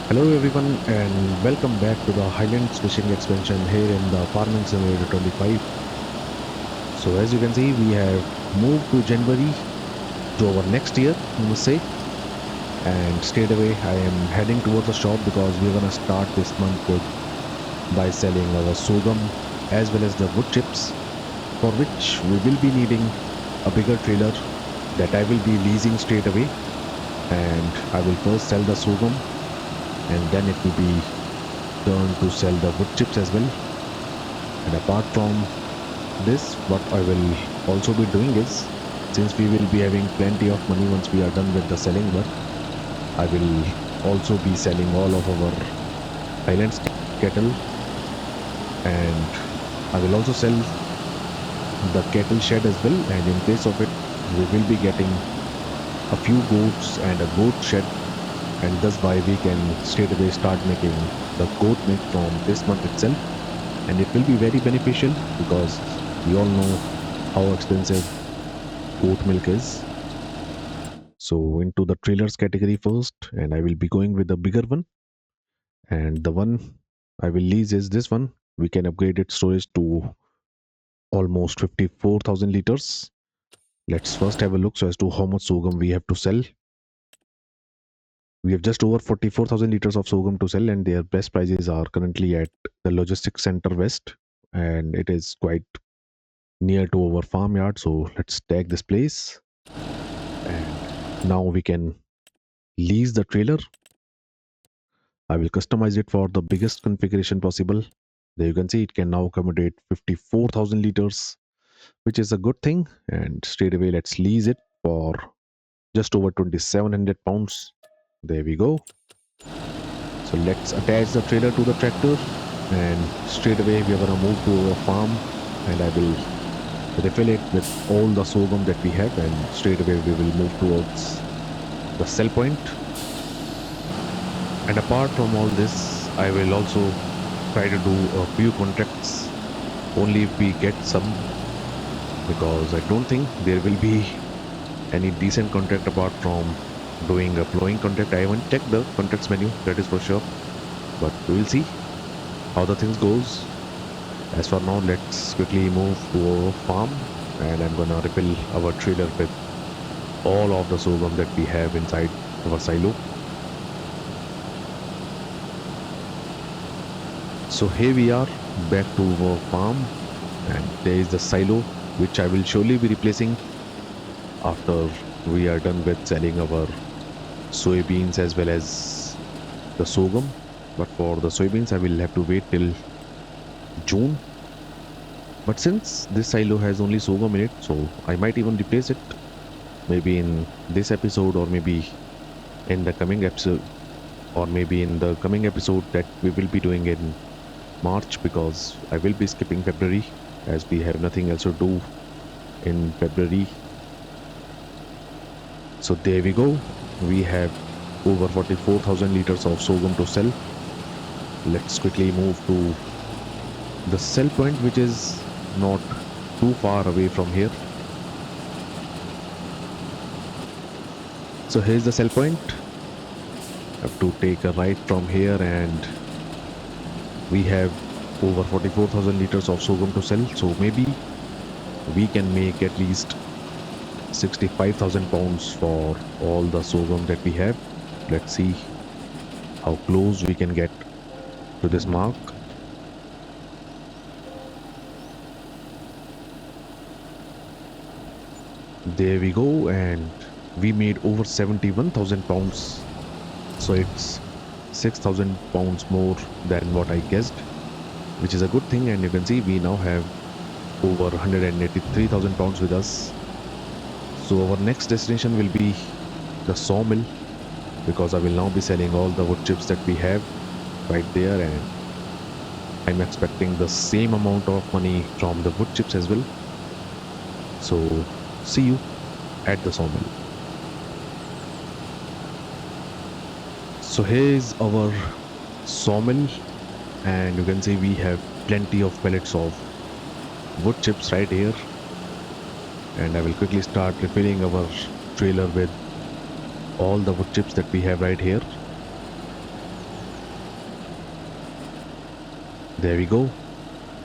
Hello everyone and welcome back to the Highlands fishing expansion here in the Farming Simulator 25. So as you can see we have moved to January to our next year, I must say, and straight away I am heading towards the shop because we're gonna start this month with by selling our sorghum as well as the wood chips, for which we will be needing a bigger trailer that I will be leasing straight away, and I will first sell the sorghum and then it will be turned to sell the wood chips as well. And apart from this, what I will also be doing is, since we will be having plenty of money once we are done with the selling work, I will also be selling all of our Highlands cattle, and I will also sell the cattle shed as well. And in place of it, we will be getting a few goats and a goat shed, and thus by we can straight away start making the goat milk from this month itself. And it will be very beneficial because we all know how expensive goat milk is. So into the trailers category first, and I will be going with the bigger one. And the one I will lease is this one. We can upgrade its storage to almost 54,000 liters. Let's first have a look so as to how much sorghum we have to sell. We have just over 44,000 liters of sorghum to sell, and their best prices are currently at the Logistics Center West, and it is quite near to our farmyard. So let's tag this place, and now we can lease the trailer. I will customize it for the biggest configuration possible. There you can see it can now accommodate 54,000 liters, which is a good thing. And straight away, let's lease it for just over 2,700 pounds. There we go. So let's attach the trailer to the tractor, and straight away we are gonna move to our farm, and I will refill it with all the sorghum that we have, and straight away we will move towards the sell point. And apart from all this, I will also try to do a few contracts only if we get some, because I don't think there will be any decent contract apart from doing a flowing contract. I haven't checked the contracts menu, that is for sure, but we'll see how the things goes. As for now, let's quickly move to our farm, and I'm gonna refill our trailer with all of the sorghum that we have inside our silo. So here we are back to our farm, and there is the silo which I will surely be replacing after we are done with selling our soybeans as well as the sorghum. But for the soybeans, I will have to wait till June. But since this silo has only sorghum in it, so I might even replace it maybe in this episode, or maybe in the coming episode, or maybe in the coming episode that we will be doing in March, because I will be skipping February as we have nothing else to do in February. So there we go. We have over 44,000 liters of sorghum to sell. Let's quickly move to the sell point, which is not too far away from here. So here's the sell point. I have to take a right from here, and we have over 44,000 liters of sorghum to sell. So maybe we can make at least 65,000 pounds for all the sorghum that we have. Let's see how close we can get to this mark. There we go, and we made over 71,000 pounds. So it's 6,000 pounds more than what I guessed, which is a good thing. And you can see we now have over 183,000 pounds with us. So our next destination will be the sawmill, because I will now be selling all the wood chips that we have right there, and I'm expecting the same amount of money from the wood chips as well. So see you at the sawmill. So here's our sawmill, and you can see we have plenty of pellets of wood chips right here, and I will quickly start refilling our trailer with all the wood chips that we have right here. There we go.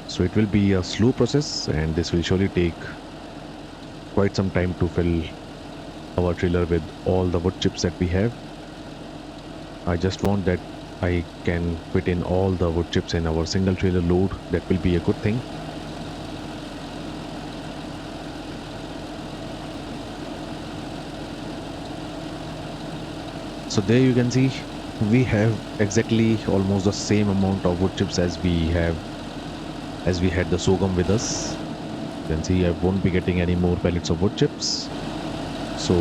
So it will be a slow process, and this will surely take quite some time to fill our trailer with all the wood chips that we have. I just want that I can fit in all the wood chips in our single trailer load. That will be a good thing. So there you can see we have exactly almost the same amount of wood chips as we had the sorghum with us. You can see I won't be getting any more pellets of wood chips. So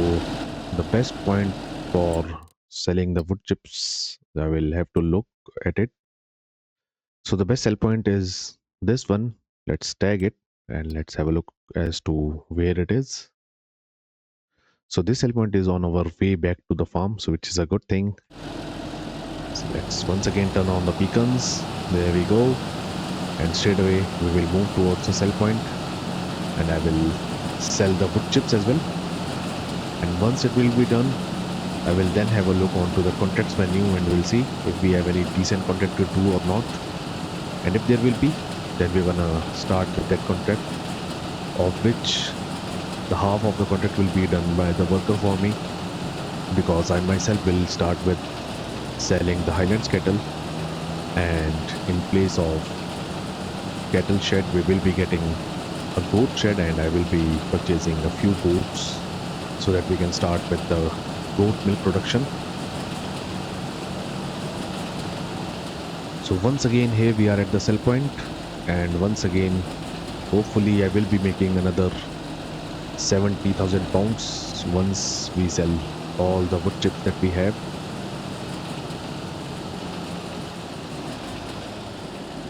the best point for selling the wood chips, I will have to look at it. So the best sell point is this one. Let's tag it and let's have a look as to where it is. So this sell point is on our way back to the farm, so which is a good thing. So let's once again turn on the beacons. There we go. And straight away we will move towards the sell point, and I will sell the wood chips as well. And once it will be done, I will then have a look onto the contracts menu and we'll see if we have any decent contract to do or not. And if there will be, then we're gonna start with that contract, of which the half of the contract will be done by the worker for me, because I myself will start with selling the Highlands cattle, and in place of cattle shed we will be getting a goat shed, and I will be purchasing a few goats so that we can start with the goat milk production. So once again here we are at the sell point, and once again hopefully I will be making another 70,000 pounds once we sell all the wood chips that we have.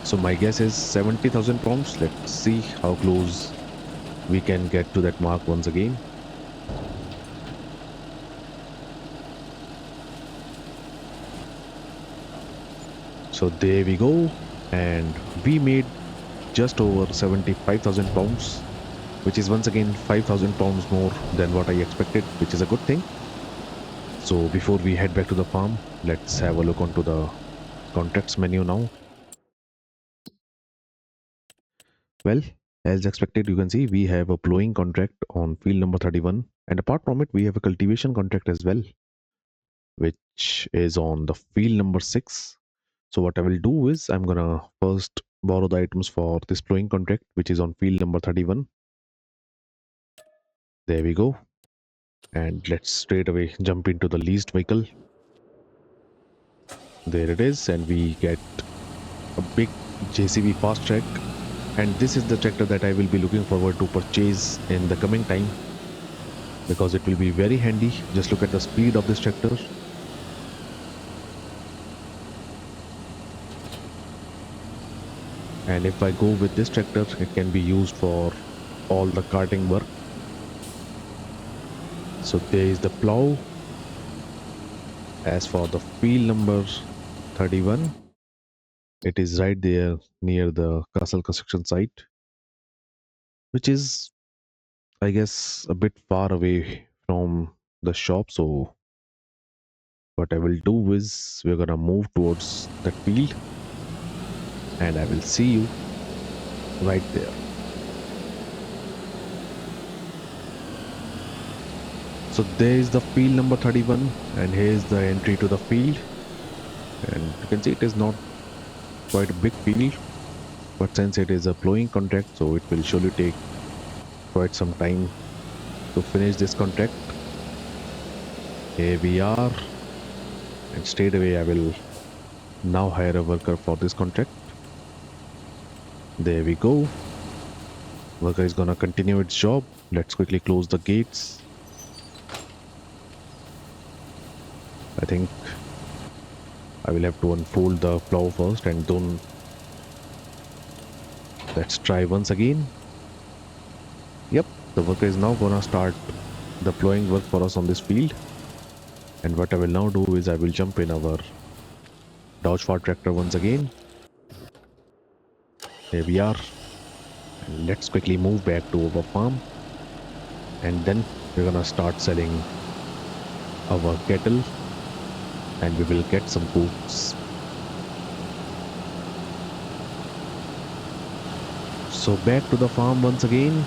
So my guess is 70,000 pounds. Let's see how close we can get to that mark once again. So there we go, and we made just over 75,000 pounds, which is once again 5,000 pounds more than what I expected, which is a good thing. So before we head back to the farm, let's have a look onto the contracts menu now. Well, as expected, you can see we have a plowing contract on field number 31, and apart from it, we have a cultivation contract as well, which is on the field number 6. So what I will do is I'm gonna first borrow the items for this plowing contract, which is on field number 31. There we go. And let's straight away jump into the leased vehicle. There it is, and we get a big JCB fast track. And this is the tractor that I will be looking forward to purchase in the coming time, because it will be very handy. Just look at the speed of this tractor. And if I go with this tractor, it can be used for all the carting work. So there is the plow. As for the field number 31, it is right there near the castle construction site, which is, I guess, a bit far away from the shop. So what I will do is we're gonna move towards that field, and I will see you right there. So there is the field number 31, and here's the entry to the field. And you can see it is not quite a big field, but since it is a plowing contract, so it will surely take quite some time to finish this contract. Here we are, and straight away I will now hire a worker for this contract. There we go. Worker is gonna continue its job. Let's quickly close the gates. I think I will have to unfold the plow first, and then let's try once again. Yep, the worker is now gonna start the plowing work for us on this field. And what I will now do is I will jump in our Dodge Ford tractor once again. Here we are. And let's quickly move back to our farm. And then we're gonna start selling our cattle, and we will get some goats. So back to the farm once again.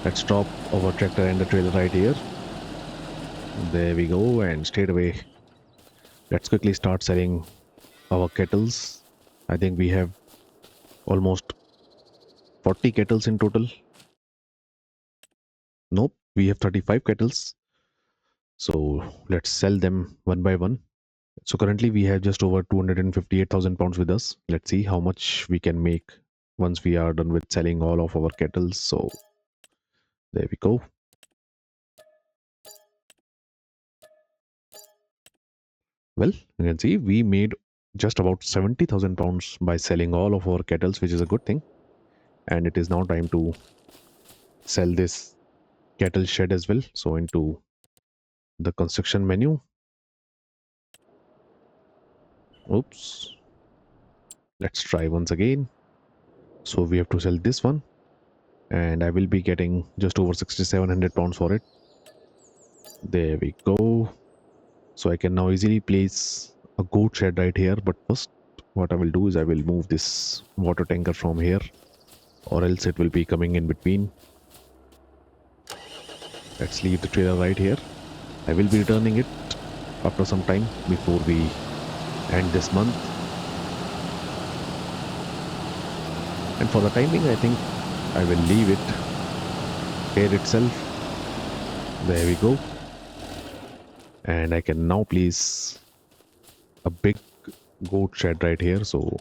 Let's stop our tractor and the trailer right here. There we go, and straight away, let's quickly start selling our kettles. I think we have almost 40 kettles in total. Nope, we have 35 kettles. So let's sell them one by one. So currently we have just over 258,000 pounds with us. Let's see how much we can make once we are done with selling all of our kettles. So there we go. Well, you can see we made just about 70,000 pounds by selling all of our kettles, which is a good thing. And it is now time to sell this kettle shed as well. So into the construction menu. Oops. Let's try once again. So we have to sell this one, and I will be getting just over 6,700 pounds for it. There we go. So I can now easily place a goat shed right here. But first, what I will do is I will move this water tanker from here, or else it will be coming in between. Let's leave the trailer right here. I will be returning it after some time before we end this month. And for the time being, I think I will leave it here itself. There we go. And I can now place a big goat shed right here. So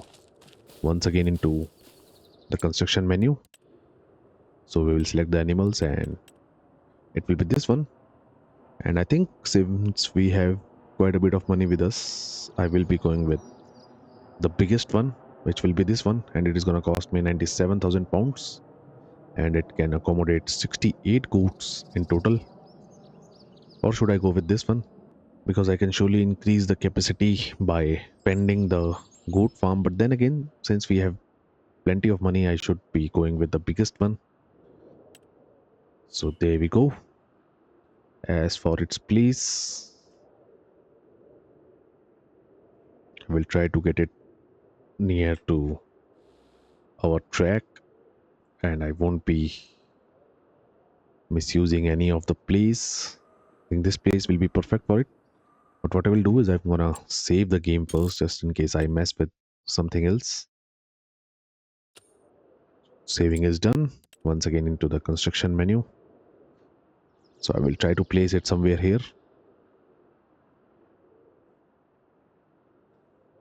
once again into the construction menu. So we will select the animals and it will be this one. And I think since we have quite a bit of money with us, I will be going with the biggest one, which will be this one. And it is going to cost me 97,000 pounds. And it can accommodate 68 goats in total. Or should I go with this one? Because I can surely increase the capacity by pending the goat farm. But then again, since we have plenty of money, I should be going with the biggest one. So there we go. As for its place, we'll try to get it near to our track, and I won't be misusing any of the place. I think this place will be perfect for it. But what I will do is I'm gonna save the game first just in case I mess with something else. Saving is done. Once again into the construction menu. So I will try to place it somewhere here.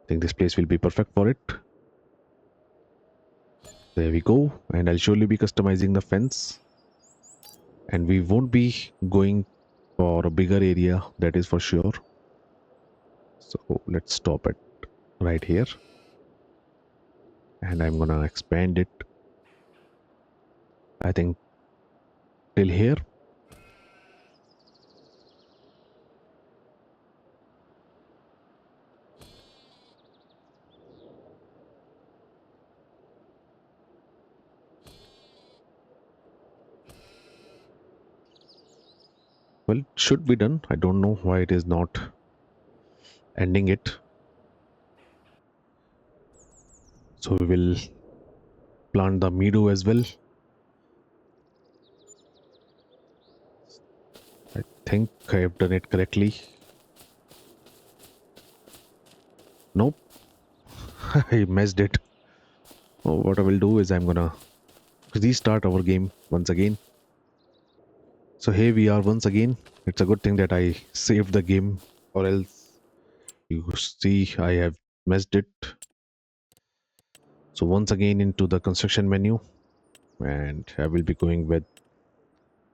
I think this place will be perfect for it. There we go. And I'll surely be customizing the fence. And we won't be going for a bigger area, that is for sure. So let's stop it right here. And I'm gonna expand it, I think, till here. Well, it should be done. I don't know why it is not ending it. So we will plant the meadow as well. I think I have done it correctly. Nope, I messed it. Oh, what I will do is I'm gonna restart our game once again. So here we are once again. It's a good thing that I saved the game, or else you see I have messed it. So once again into the construction menu, and I will be going with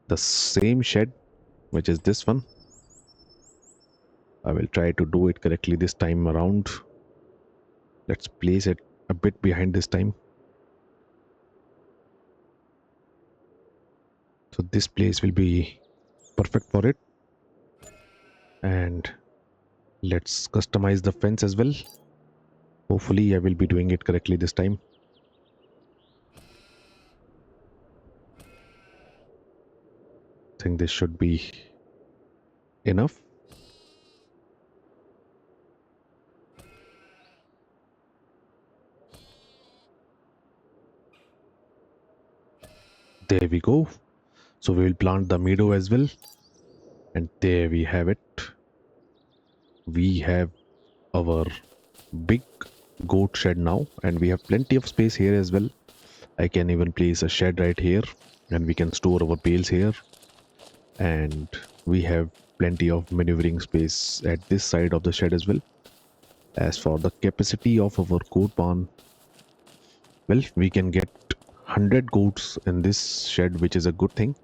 the same shed, which is this one. I will try to do it correctly this time around. Let's place it a bit behind this time. So this place will be perfect for it. And let's customize the fence as well. Hopefully I will be doing it correctly this time. I think this should be enough. There we go. So we will plant the meadow as well. And there we have it. We have our big goat shed now, and we have plenty of space here as well. I can even place a shed right here, and we can store our bales here. And we have plenty of maneuvering space at this side of the shed as well. As for the capacity of our goat barn, well, we can get 100 goats in this shed, which is a good thing.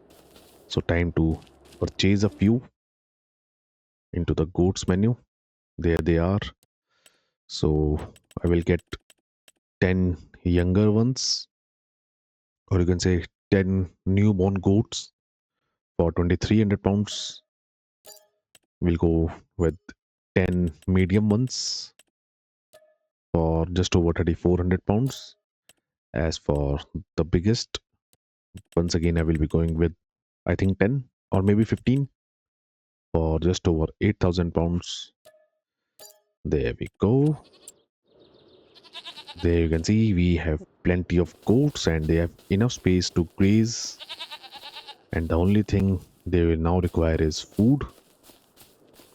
So time to purchase a few into the goats menu. There they are. So I will get 10 younger ones, or you can say 10 newborn goats for 2300 pounds. We'll go with 10 medium ones for just over 3400 pounds. As for the biggest, once again, I will be going with, I think, 10 or maybe 15 for just over 8000 pounds. There we go. There you can see we have plenty of goats and they have enough space to graze. And the only thing they will now require is food.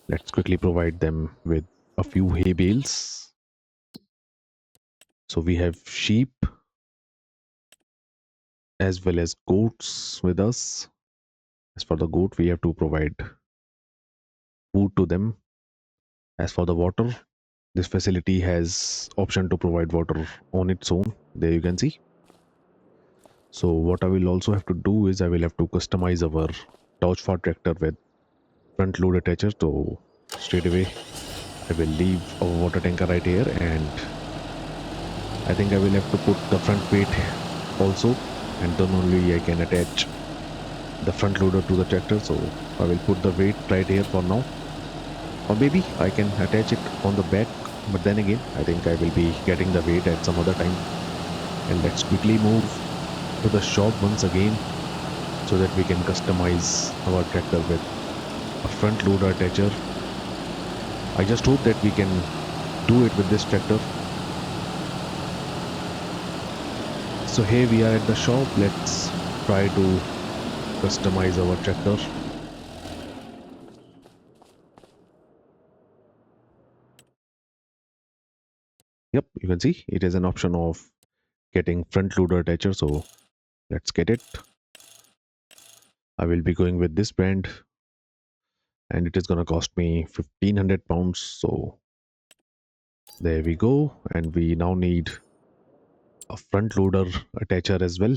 Let's quickly provide them with a few hay bales. So we have sheep as well as goats with us. As for the goat, we have to provide food to them. As for the water, this facility has option to provide water on its own. There you can see. So what I will also have to do is I will have to customize our torch for tractor with front load attacher. So straight away I will leave our water tanker right here, and I think I will have to put the front weight also, and then only I can attach the front loader to the tractor. So I will put the weight right here for now, or maybe I can attach it on the back, but then again I think I will be getting the weight at some other time. And let's quickly move to the shop once again so that we can customize our tractor with a front loader attacher. I just hope that we can do it with this tractor. So here we are at the shop. Let's try to customize our tractor. Yep, you can see it is an option of getting front loader attacher. So let's get it. I will be going with this brand, and it is going to cost me 1500 pounds. So there we go. And we now need a front loader attacher as well.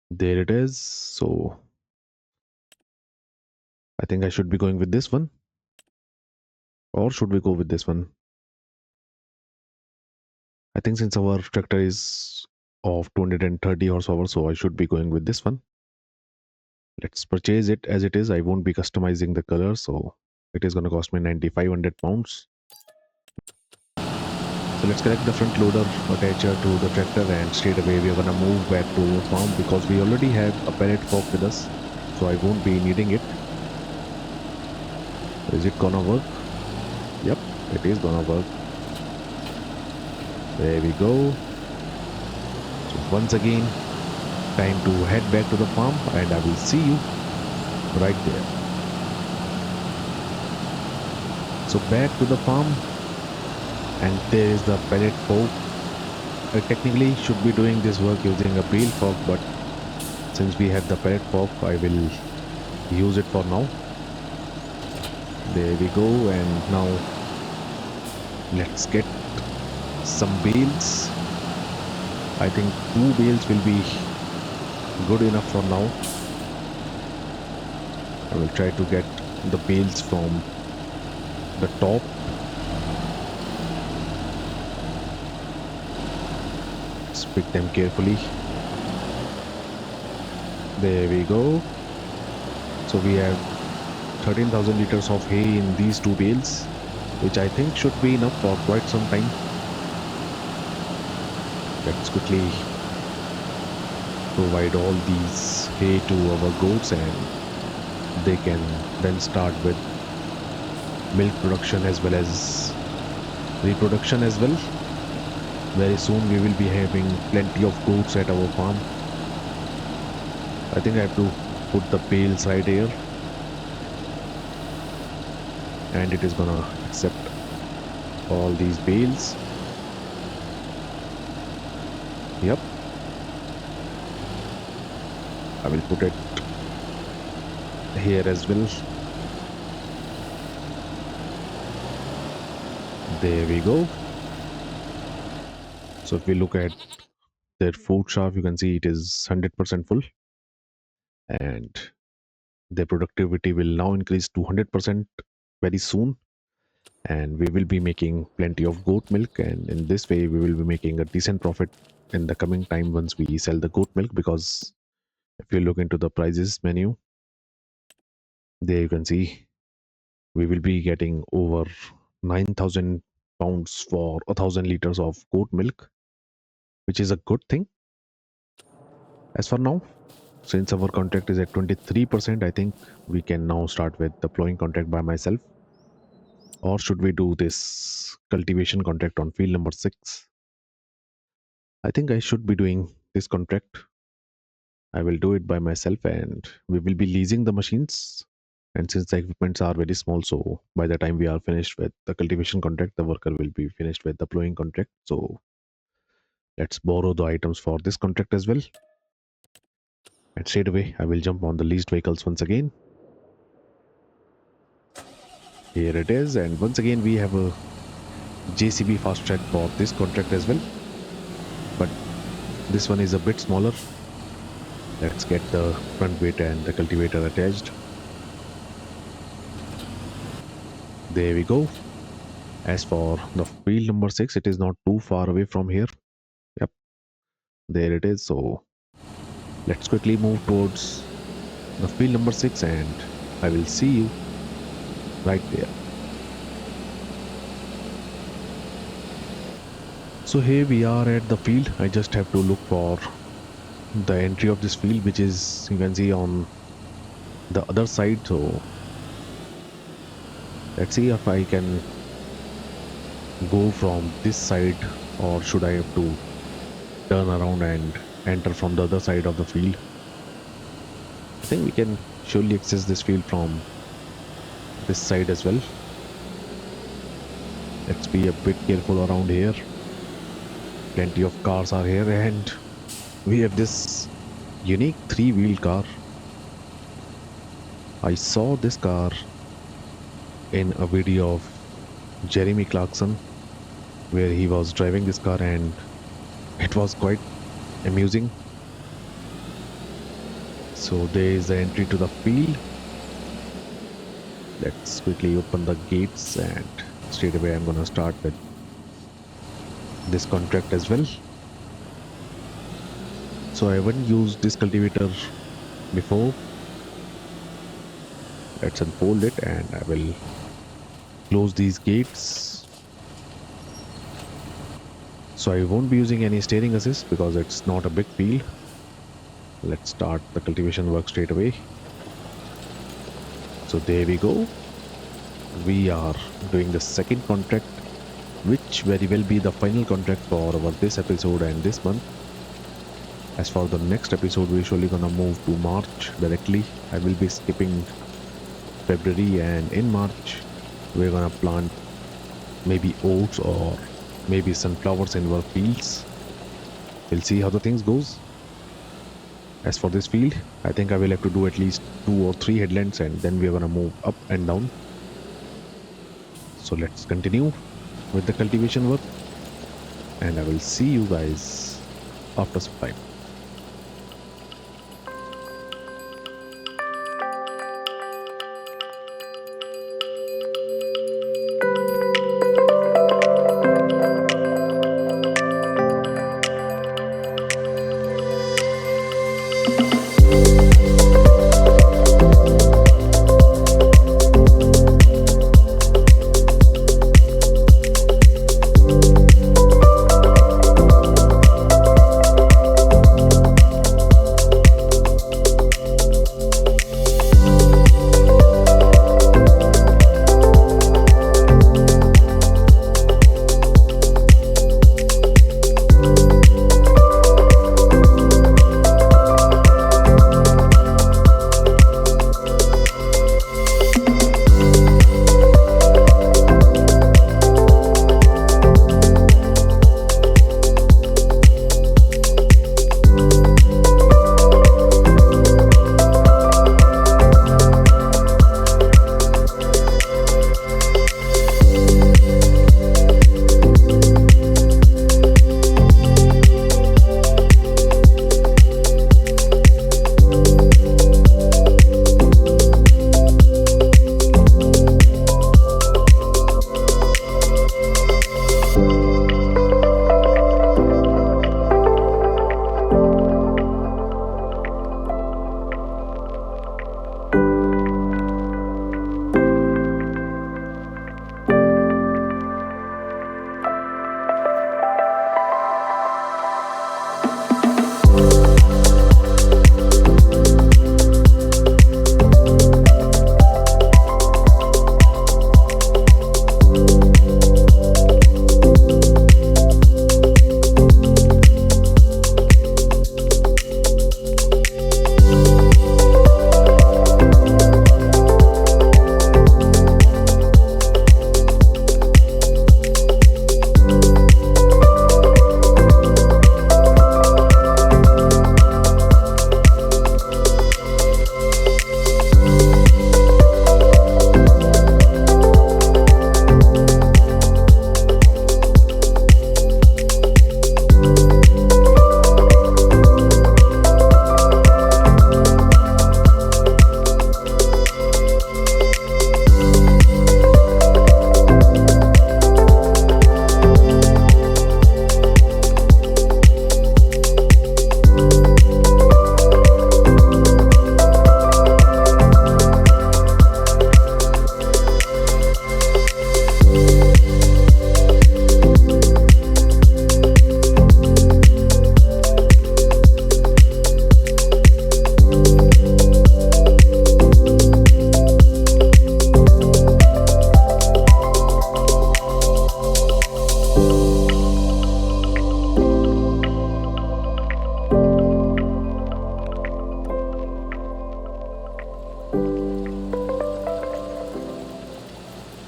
There it is. So I think I should be going with this one, or should we go with this one? I think since our tractor is of 230 horsepower, so I should be going with this one. Let's purchase it as it is. I won't be customizing the color, so it is going to cost me 9500 pounds. So let's connect the front loader attacher to the tractor, and straight away we are going to move back to our farm because we already have a pallet fork with us, so I won't be needing it. Is it gonna work? Yep, it is gonna work. There we go. So once again, time to head back to the farm, and I will see you right there. So back to the farm, and there is the pallet fork. I technically should be doing this work using a bale fork, but since we have the pallet fork, I will use it for now. There we go. And now let's get some bales. I think 2 bales will be good enough for now. I will try to get the bales from the top. Let's pick them carefully. There we go. So we have 13,000 liters of hay in these 2 bales, which I think should be enough for quite some time. Let's quickly provide all these hay to our goats, and they can then start with milk production as well as reproduction as well. Very soon we will be having plenty of goats at our farm. I think I have to put the bales right here, and it is gonna accept all these bales. Yep, I will put it here as well. There we go. So if we look at their food shaft, you can see it is 100% full, and their productivity will now increase to 100% very soon. And we will be making plenty of goat milk, and in this way we will be making a decent profit in the coming time once we sell the goat milk. Because if you look into the prices menu, there you can see we will be getting over 9,000 pounds for 1,000 liters of goat milk, which is a good thing. As for now, since our contract is at 23%, I think we can now start with deploying contract by myself. Or should we do this cultivation contract on field number 6? I think I should be doing this contract. I will do it by myself, and we will be leasing the machines. And since the equipments are very small, so by the time we are finished with the cultivation contract, the worker will be finished with the plowing contract. So let's borrow the items for this contract as well. And straight away, I will jump on the leased vehicles once again. Here it is, and once again we have a JCB fast track for this contract as well. But this one is a bit smaller. Let's get the front weight and the cultivator attached. There we go. As for the field number 6, it is not too far away from here. Yep, there it is. So let's quickly move towards the field number 6, and I will see you right there. So here we are at the field. I just have to look for the entry of this field, which is, you can see, on the other side. So let's see if I can go from this side, or should I have to turn around and enter from the other side of the field. I think we can surely access this field from this side as well. Let's be a bit careful around here. Plenty of cars are here, and we have this unique 3-wheel car. I saw this car in a video of Jeremy Clarkson, where he was driving this car, and it was quite amusing. So there is the entry to the field. Let's quickly open the gates, and straight away I'm gonna start with this contract as well. So I haven't used this cultivator before. Let's unfold it, and I will close these gates. So I won't be using any steering assist because it's not a big field. Let's start the cultivation work straight away. So there we go. We are doing the second contract, which very well be the final contract for our this episode and this month. As for the next episode, we're surely gonna move to March directly. I will be skipping February, and in March we're gonna plant maybe oats or maybe sunflowers in our fields. We'll see how the things goes. As for this field, I think I will have to do at least 2 or 3 headlands, and then we're gonna move up and down. So let's continue with the cultivation work, and I will see you guys after some time.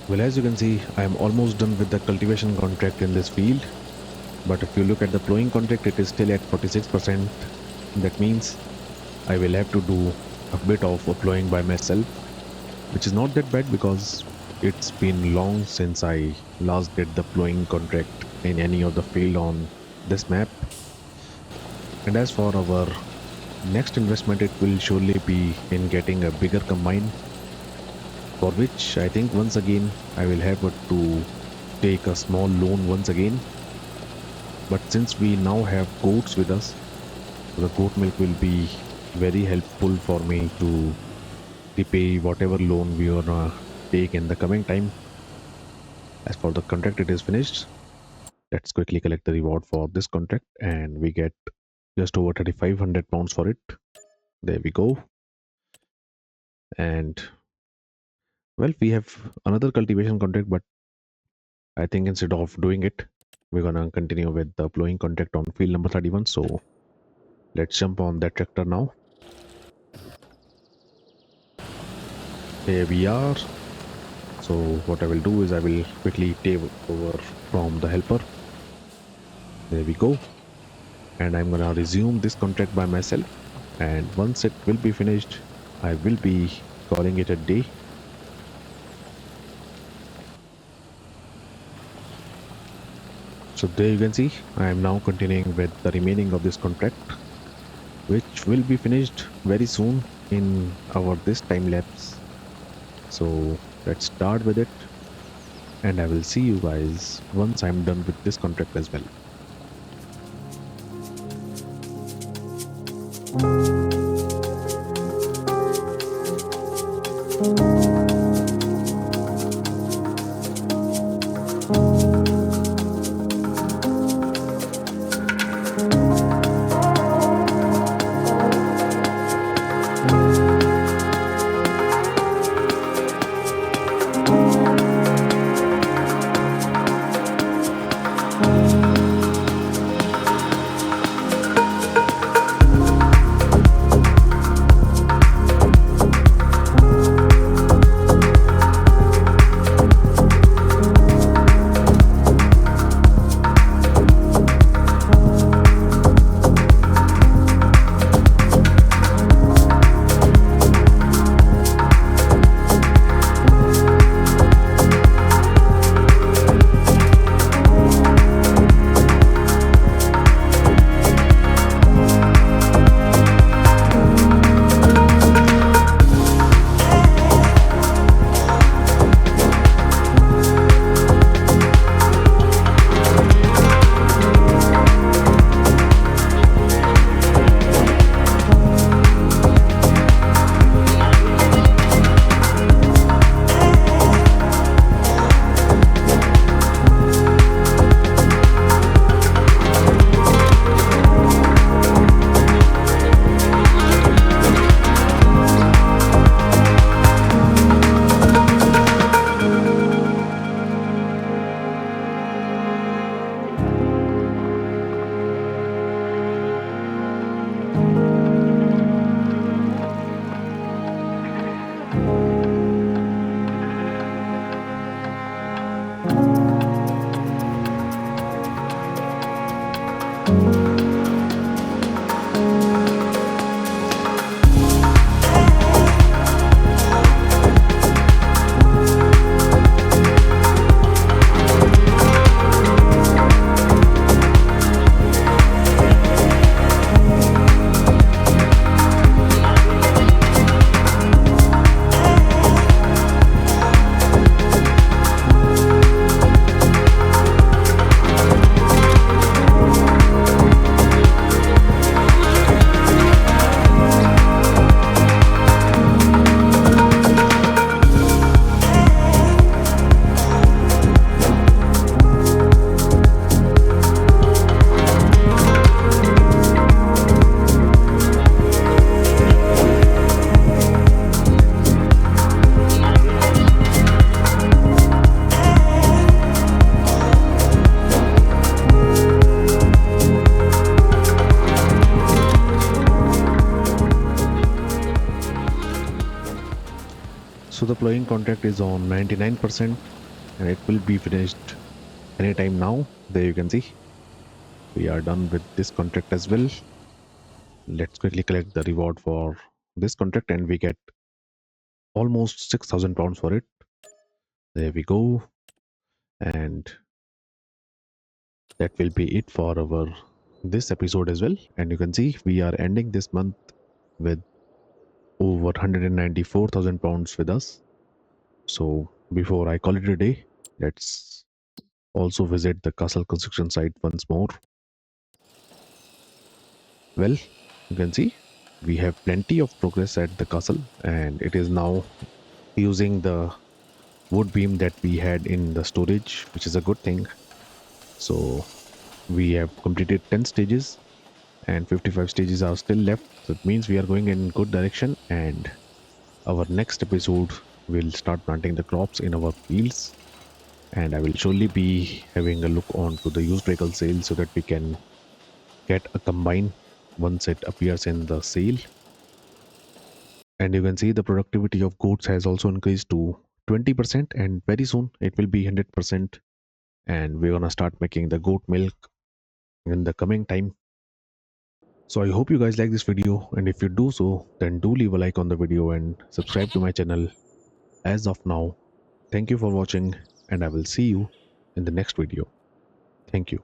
Well, as you can see, I am almost done with the cultivation contract in this field. But if you look at the plowing contract, it is still at 46%. That means I will have to do a bit of plowing by myself, which is not that bad because it's been long since I last did the plowing contract in any of the field on this map. And as for our next investment, it will surely be in getting a bigger combine, for which I think once again I will have to take a small loan once again. But since we now have goats with us, the goat milk will be very helpful for me to repay whatever loan we are gonna take in the coming time. As for the contract, it is finished. Let's quickly collect the reward for this contract, and we get just over 3,500 pounds for it. There we go. And well, we have another cultivation contract, but I think instead of doing it, we're gonna continue with the plowing contract on field number 31. So let's jump on that tractor now. Here we are. So what I will do is I will quickly take over from the helper. There we go. And I'm gonna resume this contract by myself. And once it will be finished, I will be calling it a day. So there you can see, I am now continuing with the remaining of this contract, which will be finished very soon in our this time lapse. So let's start with it, and I will see you guys once I'm done with this contract as well. So the plowing contract is on 99%. and it will be finished anytime now. There you can see we are done with this contract as well. Let's quickly collect the reward for this contract, and we get almost 6,000 pounds for it. There we go. And that will be it for our this episode as well. And you can see we are ending this month with over 194,000 pounds with us. So before I call it a day, let's also visit the castle construction site once more. Well, you can see we have plenty of progress at the castle, and it is now using the wood beam that we had in the storage, which is a good thing. So we have completed 10 stages, and 55 stages are still left. So it means we are going in good direction, and our next episode will start planting the crops in our fields. And I will surely be having a look on to the used vehicle sale so that we can get a combine once it appears in the sale. And you can see the productivity of goats has also increased to 20%, and very soon it will be 100%. And we're gonna start making the goat milk in the coming time. So I hope you guys like this video, and if you do so, then do leave a like on the video and subscribe to my channel. As of now, thank you for watching, and I will see you in the next video. Thank you.